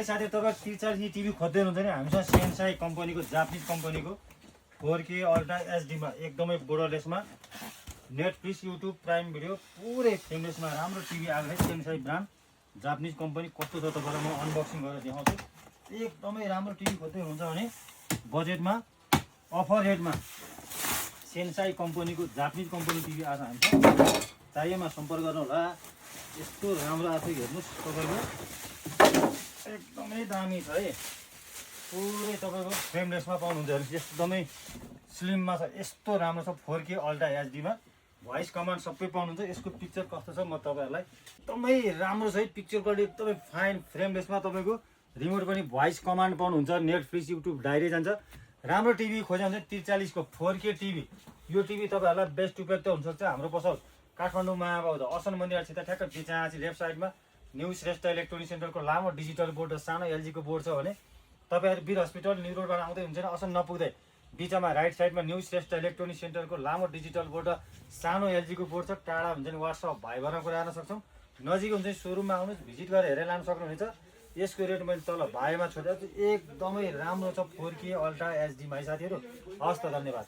है साथी तपाईँ 43 इन्च टिभी खोज्दै हुनुहुन्छ भने हामीसँग सेन्साई कम्पनीको जापानिज कम्पनीको 4K अल्ट्रा एचडीमा एकदमै बोर्डरलेसमा नेटफ्लिक्स युट्युब प्राइम भिडियो पुरै फ्रेमलेसमा राम्रो टिभी आएको छ। सेन्साई ब्रान्ड जापानिज कम्पनी कस्तो छ तपाईँलाई म अनबक्सिङ गरेर देखाउँछु। एकदमै राम्रो टिभी खोज्दै हुनुहुन्छ भने बजेटमा अफर रेटमा सेन्साई कम्पनीको जापानिज कम्पनी टिभी आएको छ हामीसँग। चाहिएमा सम्पर्क गर्नु होला। यस्तो राम्रो आएको छ हेर्नुहोस् तपाईँको एकदमै दामी छ है। पुरै तपाईँको फ्रेमलेसमा पाउनुहुन्छ एकदमै स्लिममा छ। यस्तो राम्रो छ 4K अल्ट्रा एचडीमा भोइस कमान्ड सबै पाउनुहुन्छ। यसको पिक्चर कस्तो छ म तपाईँहरूलाई एकदमै राम्रो छ है। पिक्चर क्वालिटी एकदमै फाइन फ्रेमलेसमा तपाईँको रिमोट पनि भोइस कमान्ड पाउनुहुन्छ। नेटफ्लिक्स युट्युब डाइरेक्ट जान्छ। राम्रो टिभी खोज्यो भने 43 को 4K टिभी यो टिभी तपाईँहरूलाई बेस्ट उपयुक्त हुनसक्छ। हाम्रो पसल काठमाडौँ महाबाहुध असन मन्दिरसित ठ्याक्क बिचाँची लेफ्ट साइडमा न्यू श्रेष्ठ इलेक्ट्रोनिक सेन्टरको लामो डिजिटल बोर्ड र सानो एलजीको बोर्ड छ भने तपाईँहरू वीर हस्पिटल न्यू रोडबाट आउँदै हुन्छ असन नपुग्दै बिचमा राइट साइडमा न्यू श्रेष्ठ इलेक्ट्रोनिक सेन्टरको लामो डिजिटल बोर्ड र सानो एलजीको बोर्ड छ। टाढा हुन्छ नि वाट्सएप भाइबरमा कुरा गर्न सक्छौँ। नजिक हुन्छ नि सोरुममा आउनुहोस् भिजिट गरेर हेरेर लान सक्नुहुनेछ। यसको रेट मैले तल भाइमा छोडेर एकदमै राम्रो छ 4K अल्ट्रा एचडीमा है साथीहरू। हस् त धन्यवाद।